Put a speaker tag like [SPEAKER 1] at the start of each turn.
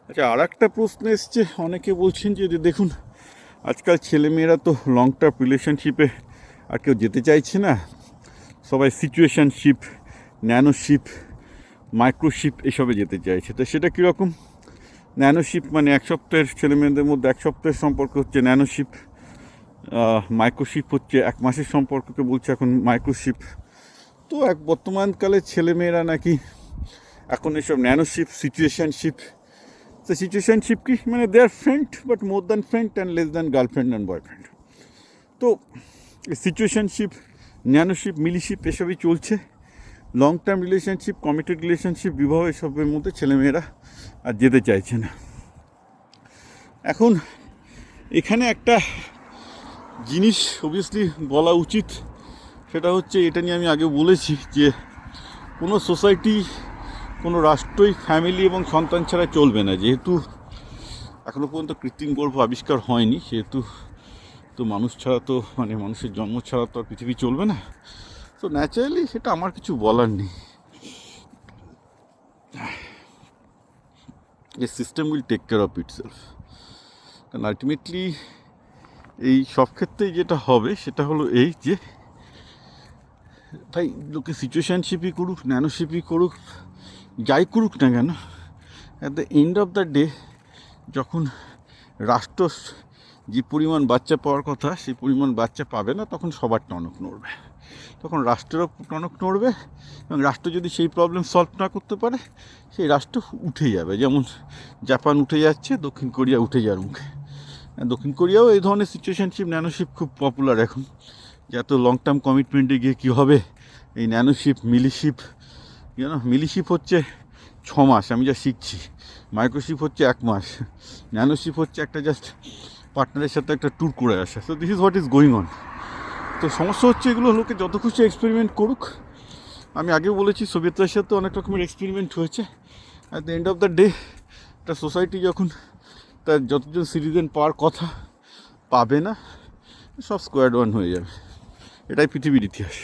[SPEAKER 1] আচ্ছা, আর একটা প্রশ্ন এসছে, অনেকে বলছেন যে দেখুন আজকাল ছেলেমেয়েরা তো লং টার্ম রিলেশনশিপে আর কেউ যেতে চাইছে না, সবাই সিচুয়েশনশিপ, ন্যানোশিপ, মাইক্রোশিপ এসবে যেতে চাইছে। তো সেটা কীরকম? ন্যানোশিপ মানে এক সপ্তাহের, ছেলেমেয়েদের মধ্যে এক সপ্তাহের সম্পর্ক হচ্ছে ন্যানোশিপ, মাইক্রোশিপ হচ্ছে এক মাসের সম্পর্ককে বলছে এখন মাইক্রোশিপ। তো বর্তমানকালে ছেলেমেয়েরা নাকি এখন এসব ন্যানোশিপ, সিচুয়েশনশিপ। তো সিচুয়েশনশিপ কি মানে they are friend but more than friend and less than girlfriend and boyfriend. তো সিচুয়েশনশিপ, ন্যানোশিপ, মিলিশিপ এসবই চলছে। Long term relationship, committed relationship, বিবাহ এসবের মধ্যে ছেলেমেয়েরা আর যেতে চাইছে না। এখন এখানে একটা জিনিস অবভিয়াসলি বলা উচিত, সেটা হচ্ছে, এটা নিয়ে আমি আগে বলেছি যে কোনো সোসাইটি, কোনো রাষ্ট্রই ফ্যামিলি এবং সন্তান ছাড়া চলবে না। যেহেতু এখনও পর্যন্ত কৃত্রিম গর্ভ আবিষ্কার হয়নি, সেহেতু তো মানুষ ছাড়া তো মানে মানুষের জন্ম ছাড়া তো আর পৃথিবী চলবে না। তো ন্যাচারালি সেটা আমার কিছু বলার নেই। A system will take care of itself. কারণ আলটিমেটলি এই সব ক্ষেত্রেই যেটা হবে সেটা হলো এই যে ভাই, লোকে সিচুয়েশনশিপই করুক, ন্যানোশিপই করুক, যাই করুক না কেন, at the end of the day যখন রাষ্ট্র যে পরিমাণ বাচ্চা পাওয়ার কথা সেই পরিমাণ বাচ্চা পাবে না, তখন সবার টনক নড়বে, তখন রাষ্ট্রেরও টনক নড়বে। এবং রাষ্ট্র যদি সেই প্রবলেম সলভ না করতে পারে, সেই রাষ্ট্র উঠে যাবে। যেমন জাপান উঠে যাচ্ছে, দক্ষিণ কোরিয়া উঠে যাওয়ার মুখে। দক্ষিণ কোরিয়াও এই ধরনের সিচুয়েশনশিপ, ন্যানোশিপ খুব পপুলার এখন। যে এত লং টার্ম কমিটমেন্টে গিয়ে কী হবে, এই ন্যানোশিপ, মিলিশিপ, মিলিশিপ হচ্ছে 6 মাস, আমি যা শিখছি। মাইক্রোশিপ হচ্ছে 1 মাস। ন্যানোশিপ হচ্ছে একটা জাস্ট পার্টনারের সাথে একটা ট্যুর করে আসা। So this is what is going on. তো সমস্যা হচ্ছে এগুলো লোকে যত খুশি এক্সপেরিমেন্ট করুক। আমি আগেও বলেছি, সোভিয়েত রাশিয়াতে অনেক রকমের এক্সপেরিমেন্ট হয়েছে। At the end of the day একটা সোসাইটি যখন তার যতজন সিটিজেন পাওয়ার কথা পাবে না, সব স্কোয়াড ওয়ান হয়ে যাবে। এটাই পৃথিবীর ইতিহাস।